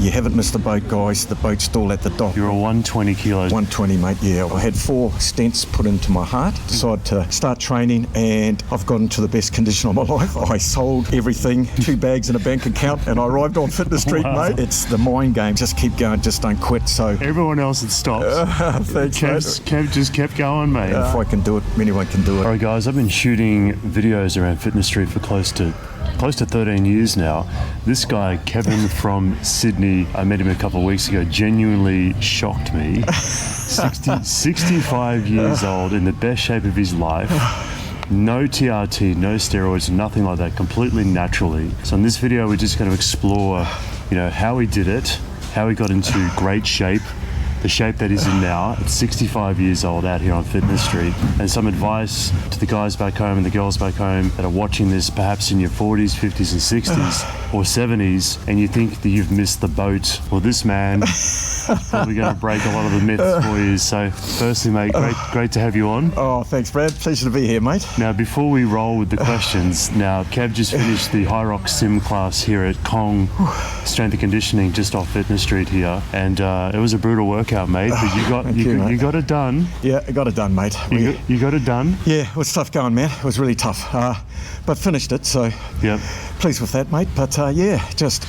You haven't missed the boat, guys. The boat's still at the dock. You're a 120 kilos. 120, mate, yeah. I had 4 stents put into my heart, decided to start training, and I've got into the best condition of my life. I sold everything, 2 bags in a bank account, and I arrived on Fitness Street, Wow. mate. It's the mind game. Just keep going, just don't quit. So Everyone else had stopped. thanks, Kev just kept going, mate. if I can do it, anyone can do it. All right, guys, I've been shooting videos around Fitness Street for close to 13 years now. This guy, Kevin from Sydney, I met him a couple of weeks ago, genuinely shocked me. 65 years old, in the best shape of his life. No TRT, no steroids, nothing like that, completely naturally. So in this video, we're just going to explore, how he did it, how he got into great shape, the shape that he's in now at 65 years old out here on Fitness Street, and some advice to the guys back home and the girls back home that are watching this perhaps in your 40s, 50s and 60s or 70s, and you think that you've missed the boat. Well, this man probably going to break a lot of the myths for you. So firstly, mate, great to have you on. Oh, thanks, Brad. Pleasure to be here, mate. Now, before we roll with the questions, now Kev just finished the High Rock Sim class here at Kong Strength and Conditioning just off Fitness Street here, and it was a brutal workout, mate, but you got it done. Yeah, I got it done, mate. You got it done? Yeah, it was tough going, man. It was really tough, but finished it, so Yep. pleased with that, mate. But just,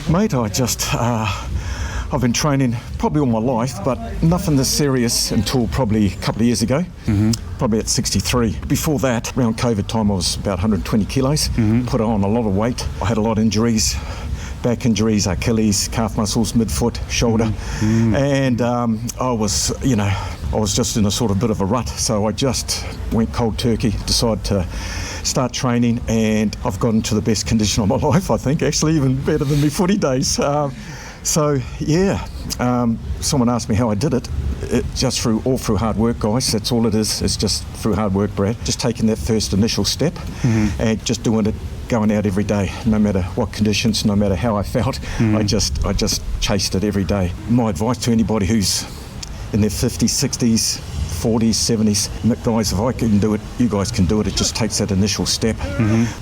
mate, I've been training probably all my life, but nothing this serious until probably a couple of years ago, probably at 63. Before that, around COVID time, I was about 120 kilos, put on a lot of weight. I had a lot of injuries, back injuries, Achilles, calf muscles, midfoot, shoulder, and I was just in a sort of bit of a rut, so I just went cold turkey, decided to start training, and I've gotten to the best condition of my life, I think, actually even better than my footy days. Someone asked me how I did it. Just through hard work, guys. That's all it is. It's just through hard work, Brad. Just taking that first initial step and just doing it, going out every day, no matter what conditions, no matter how I felt. I just chased it every day. My advice to anybody who's in their 50s, 60s, 40s, 70s, guys, if I can do it, you guys can do it. It just takes that initial step,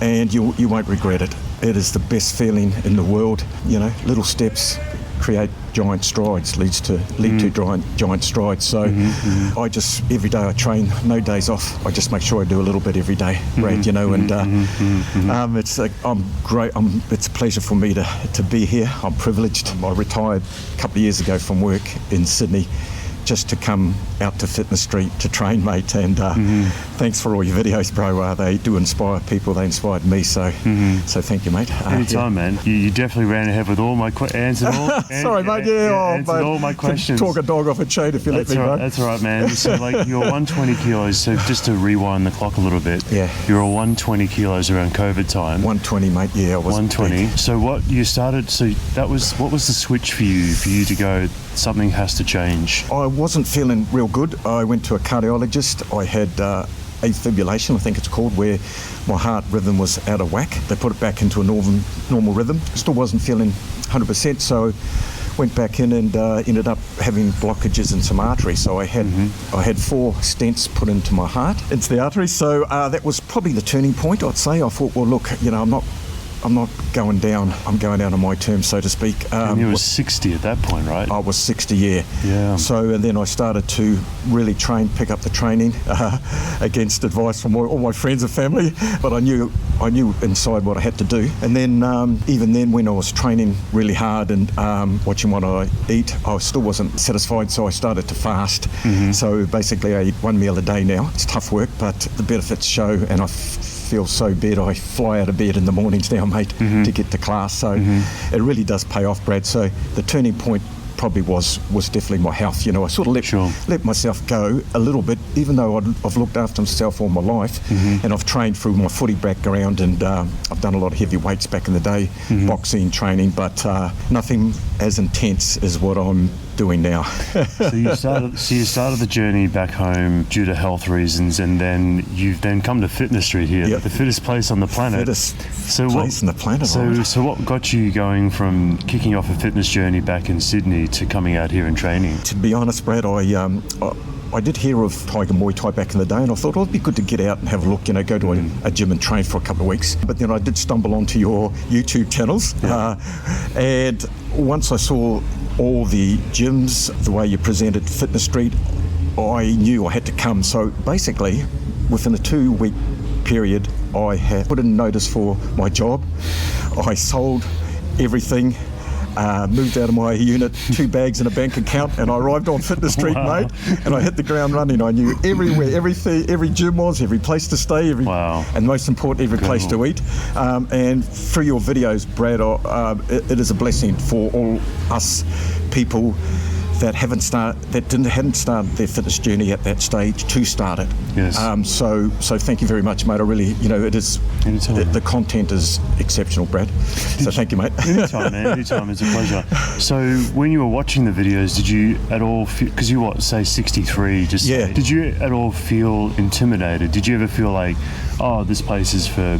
and you won't regret it. It is the best feeling in the world. Little steps create giant strides, lead to giant strides. So I just, every day I train, no days off. I just make sure I do a little bit every day, Brad, it's great. It's a pleasure for me to be here. I'm privileged. I retired a couple of years ago from work in Sydney, just to come out to Fitness Street to train, mate, and thanks for all your videos, bro. They do inspire people. They inspired me, so thank you, mate. Anytime, man. You definitely ran ahead with all my answered all. Sorry, mate. Answered all my questions. Talk a dog off a chain if you let me, bro. That's all right, man. So, you're 120 kilos. So, just to rewind the clock a little bit. Yeah. You're a 120 kilos around COVID time. 120, mate. Yeah, I was 120. big. So, what you started? So, what was the switch for you to go? Something has to change. I wasn't feeling real good. I went to a cardiologist. I had afibrillation, I think it's called, where my heart rhythm was out of whack. They put it back into a normal rhythm. Still wasn't feeling 100%, so went back in and ended up having blockages in some arteries. So I had 4 stents put into my heart, into the arteries. So that was probably the turning point, I'd say. I thought, well, look, I'm not going down. I'm going out on my terms, so to speak. And you were 60 at that point, right? I was 60, yeah. Yeah. So, and then I started to really pick up the training against advice from all my friends and family. But I knew inside what I had to do. And then, even then, when I was training really hard and watching what I eat, I still wasn't satisfied. So I started to fast. So basically, I eat 1 meal a day now. It's tough work, but the benefits show, and I feel so better. I fly out of bed in the mornings now, mate, to get to class. So it really does pay off, Brad. So the turning point probably was definitely my health. I sort of let myself go a little bit, even though I've looked after myself all my life, and I've trained through my footy background, and I've done a lot of heavy weights back in the day, boxing, training, but nothing as intense as what I'm doing now. So you started the journey back home due to health reasons, and then you've come to Fitness Street here, the fittest place on the planet. Fittest place on the planet. So what got you going from kicking off a fitness journey back in Sydney to coming out here and training? To be honest, Brad, I did hear of Tiger Muay Thai back in the day, and I thought, oh, it'd be good to get out and have a look, go to a gym and train for a couple of weeks. But then I did stumble onto your YouTube channels, and once I saw all the gyms, the way you presented Fitness Street, I knew I had to come. So basically, within a 2-week period, I had put in notice for my job. I sold everything, moved out of my unit, 2 bags in a bank account, and I arrived on Fitness Street, mate, and I hit the ground running. I knew everywhere, every gym was, every place to stay, and most important, every place to eat. And through your videos, Brad, it is a blessing for all us people that hadn't started their fitness journey at that stage to start it. Yes. So thank you very much, mate. I really, it is, the content is exceptional, Brad. So thank you, mate. Anytime, man. Anytime. It's a pleasure. So when you were watching the videos, did you at all feel, because you say 63, did you at all feel intimidated? Did you ever feel like, oh, this place is for,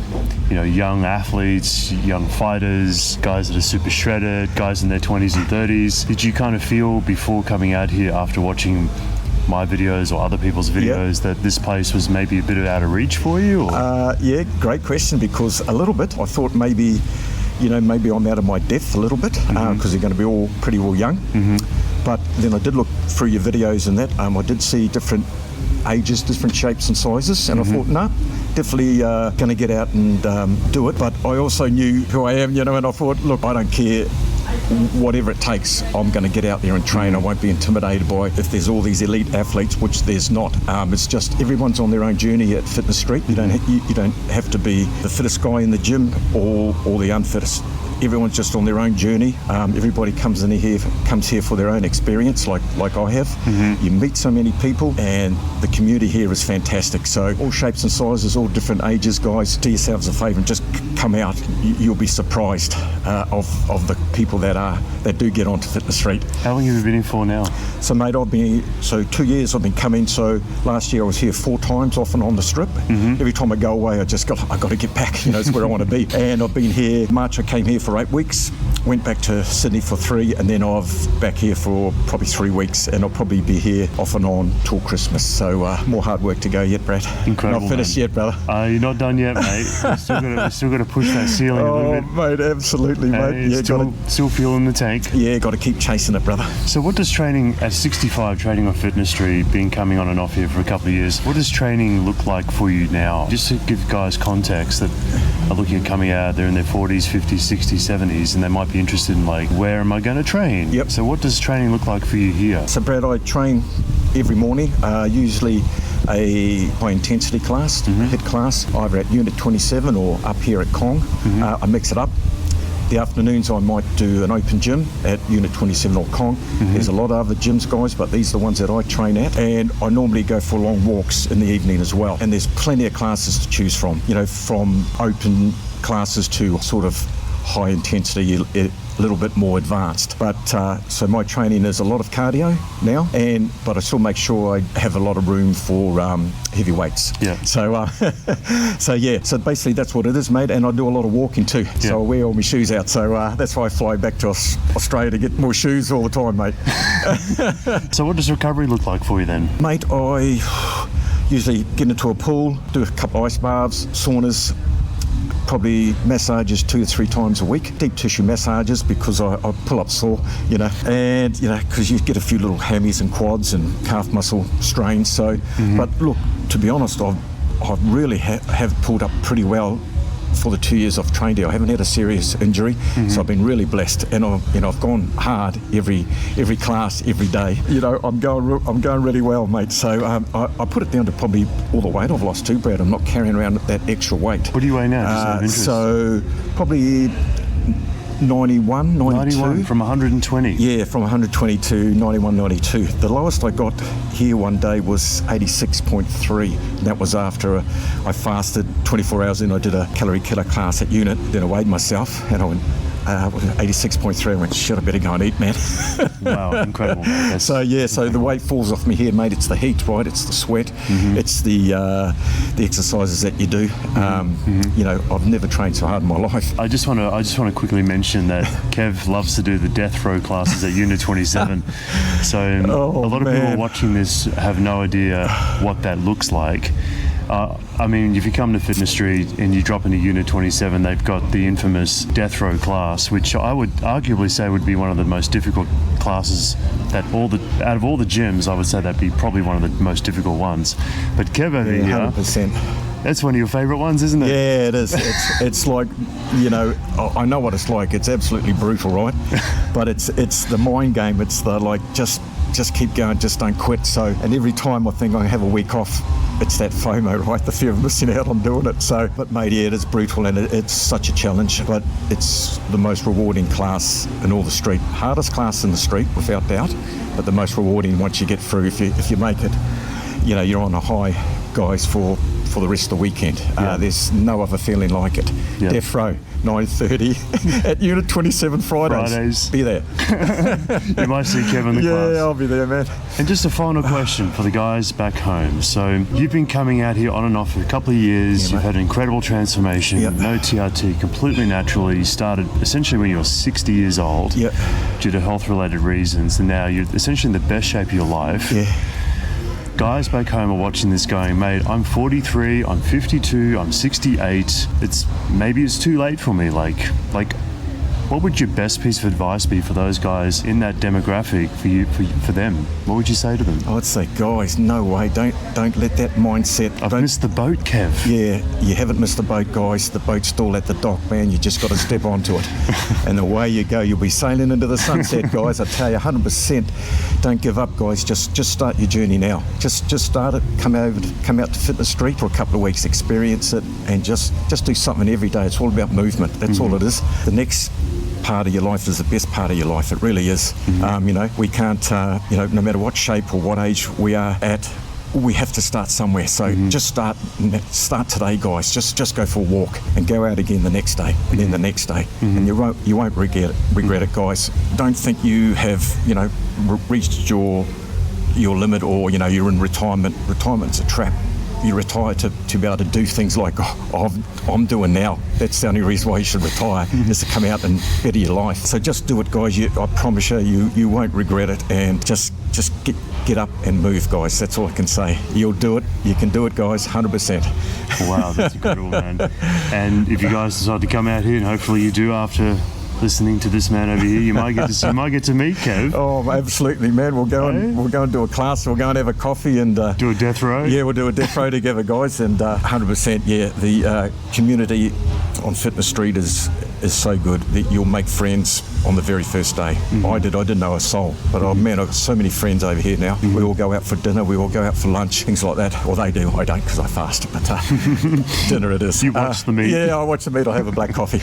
young athletes, young fighters, guys that are super shredded, guys in their 20s and 30s? Did you kind of feel before coming out here, after watching my videos or other people's videos, that this place was maybe a bit out of reach for you? Or? Yeah, great question, because a little bit. I thought maybe I'm out of my depth a little bit, because they're going to be all pretty well young. But then I did look through your videos and that, I did see different ages, different shapes and sizes, and I thought, no, definitely going to get out and do it. But I also knew who I am, and I thought, look, I don't care whatever it takes, I'm going to get out there and train. I won't be intimidated by if there's all these elite athletes, which there's not. It's just everyone's on their own journey at Fitness Street. You don't have to be the fittest guy in the gym or the unfittest. Everyone's just on their own journey. Everybody comes here for their own experience, like I have. You meet so many people, and the community here is fantastic. So all shapes and sizes, all different ages, guys. Do yourselves a favour and just come out. You'll be surprised of the people that do get onto Fitness Street. How long have you been in for now? So, mate, 2 years I've been coming. So last year I was here 4 times, off and on the strip. Every time I go away, I got to get back. It's where I want to be. And I've been here. March I came here for 8 weeks. Went back to Sydney for 3, and then I've back here for probably 3 weeks, and I'll probably be here off and on till Christmas. So more hard work to go yet, Brad. Incredible. Not finished yet, brother. You're not done yet, mate. We've still got to push that ceiling a little bit. Mate, absolutely, mate. Yeah, still fueling the tank. Yeah, got to keep chasing it, brother. So what does training at 65, training on Fitness Street, been coming on and off here for a couple of years, what does training look like for you now? Just to give guys context that are looking at coming out, they're in their 40s, 50s, 60s, 70s, and they might be interested in, like, where am I going to train? Yep. So what does training look like for you here? So, Brad, I train every morning, usually a high intensity class, HIIT class, either at Unit 27 or up here at Kong. I mix it up. The afternoons I might do an open gym at Unit 27 or Kong. There's a lot of other gyms, guys, but these are the ones that I train at. And I normally go for long walks in the evening as well. And there's plenty of classes to choose from, from open classes to sort of high intensity, a little bit more advanced. But so my training is a lot of cardio now, but I still make sure I have a lot of room for heavy weights. Yeah. So so basically that's what it is, mate. And I do a lot of walking too. Yeah. So I wear all my shoes out. So that's why I fly back to Australia to get more shoes all the time, mate. So what does recovery look like for you then? Mate, I usually get into a pool, do a couple of ice baths, saunas, probably massages 2 or 3 times a week, deep tissue massages, because I pull up sore, and because you get a few little hammies and quads and calf muscle strains. So, but look, to be honest, I really have pulled up pretty well for the 2 years I've trained here. I haven't had a serious injury, so I've been really blessed, and I've gone hard every class, every day. I'm going really well, mate. So I put it down to probably all the weight I've lost too, Brad. I'm not carrying around that extra weight. What do you weigh now? So probably 91, 92. 91 from 120? Yeah, from 120 to 91, 92. The lowest I got here one day was 86.3. And that was after I fasted 24 hours in. I did a calorie killer class at Unit. Then I weighed myself and I went, 86.3. I went, shit, I better go and eat, man. Wow, incredible. Mate. So the weight falls off me here, mate. It's the heat, right? It's the sweat. It's the exercises that you do. You know, I've never trained so hard in my life. I just want to quickly mention that Kev loves to do the death row classes at Unit 27. So a lot of people watching this have no idea what that looks like. I mean, if you come to Fitness Street and you drop into Unit 27, they've got the infamous death row class, which I would arguably say would be one of the most difficult classes that out of all the gyms, I would say that'd be probably one of the most difficult ones. But Kev over here, 100%. That's one of your favourite ones, isn't it? Yeah, it is. It's like, you know, I know what it's like. It's absolutely brutal, right? But it's the mind game. It's the like, just keep going, just don't quit. So, and every time I think I have a week off, it's that FOMO, right? The fear of missing out on doing it. So, but mate, yeah, it is brutal and it's such a challenge, but it's the most rewarding class in all the street. Hardest class in the street, without doubt, but the most rewarding once you get through. If you make it, you know, you're on a high, guys, for the rest of the weekend. There's no other feeling like it. Death row, 9:30 at Unit 27 Fridays. Be there. You might see Kevin in the class. Yeah, I'll be there, man. And just a final question for the guys back home. So you've been coming out here on and off for a couple of years. You've had an incredible transformation. No TRT, completely naturally. You started essentially when you were 60 years old due to health-related reasons, and now you're essentially in the best shape of your life. Guys back home are watching this going, mate, I'm 43, I'm 52, I'm 68. Maybe it's too late for me. Like, what would your best piece of advice be for those guys in that demographic for them? What would you say to them? I'd say, guys, no way. Don't let that mindset. I've missed the boat, Kev. Yeah, you haven't missed the boat, guys. The boat's still at the dock, man. You just got to step onto it, and away you go. You'll be sailing into the sunset, guys. I tell you, 100%. Don't give up, guys. Just start your journey now. Just start it. Come out to Fitness Street for a couple of weeks, experience it, and just do something every day. It's all about movement. That's all it is. The next part of your life is the best part of your life. It really is. You know, we can't, you know, no matter what shape or what age we are at, we have to start somewhere. So just start today, guys. Just go for a walk and go out again the next day, and then the next day, and you won't regret it, guys. Don't think you have, you know, reached your limit, or, you know, you're in retirement. Retirement's a trap. You retire to be able to do things like I'm doing now. That's the only reason why you should retire, is to come out and better your life. So just do it, guys. I promise you won't regret it. And just get up and move, guys. That's all I can say. You'll do it. You can do it, guys. 100%. Wow, that's incredible, man. And if you guys decide to come out here, and hopefully you do after listening to this man over here, you might get to meet Kev. Oh, absolutely, man. We'll go and do a class. We'll go and have a coffee and do a death row. Yeah, we'll do a death row together, guys. And 100%, yeah, the community on Fitness Street is so good that you'll make friends on the very first day. I didn't know a soul, but man, I've got so many friends over here now. We all go out for dinner, we all go out for lunch, things like that. Well, they do. I don't, because I fast, but dinner it is. You watch the meat. Yeah, I watch the meat. I have a black coffee.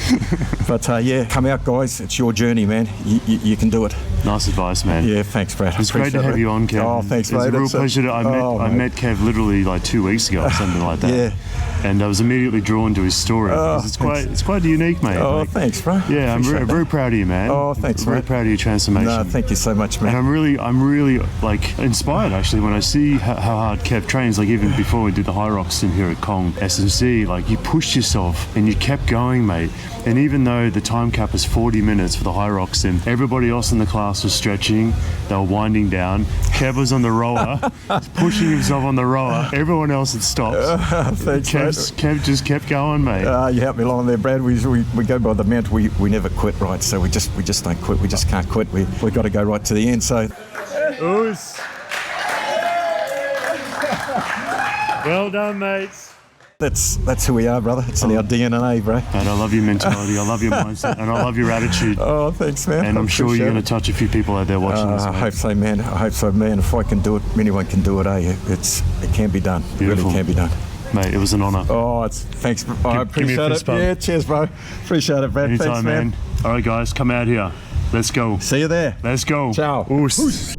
But yeah, come out, guys. It's your journey, man. You can do it. Nice advice, man. Yeah, thanks, Brad. It's great to have you on, Kev. Oh, thanks, mate. It's a real pleasure. I met Kev literally like 2 weeks ago or something like that. Yeah. And I was immediately drawn to his story. It's quite unique, mate. Oh, thanks, bro. Yeah, I'm very proud of you, man. Oh, thanks, very mate. proud of your transformation. No, thank you so much, man. And I'm really like inspired actually when I see how hard Kev trains. Like even before we did the high rocks in here at Kong SMC, like you pushed yourself and you kept going, mate. And even though the time cap is 40 minutes for the high rocks, and everybody else in the class was stretching, they were winding down. Kev was on the rower, pushing himself on the rower. Everyone else had stopped. Thanks, Kev just kept going, mate. You helped me along there, Brad. We go by the mantra, we never quit, right? So we just don't quit. We just can't quit. We got to go right to the end. So, well done, mates. That's who we are, brother. It's in our DNA, bro. And I love your mentality, I love your mindset, and I love your attitude. Oh, thanks, man. And I'm sure you're going to touch a few people out there watching this, mate. I hope so, man. If I can do it, anyone can do it, eh? It can be done. Beautiful. It really can be done. Mate, it was an honour. Oh, thanks. I appreciate it. Yeah, cheers, bro. Appreciate it, Brad. Anytime, thanks, man. All right, guys, come out here. Let's go. See you there. Let's go. Ciao. Oos.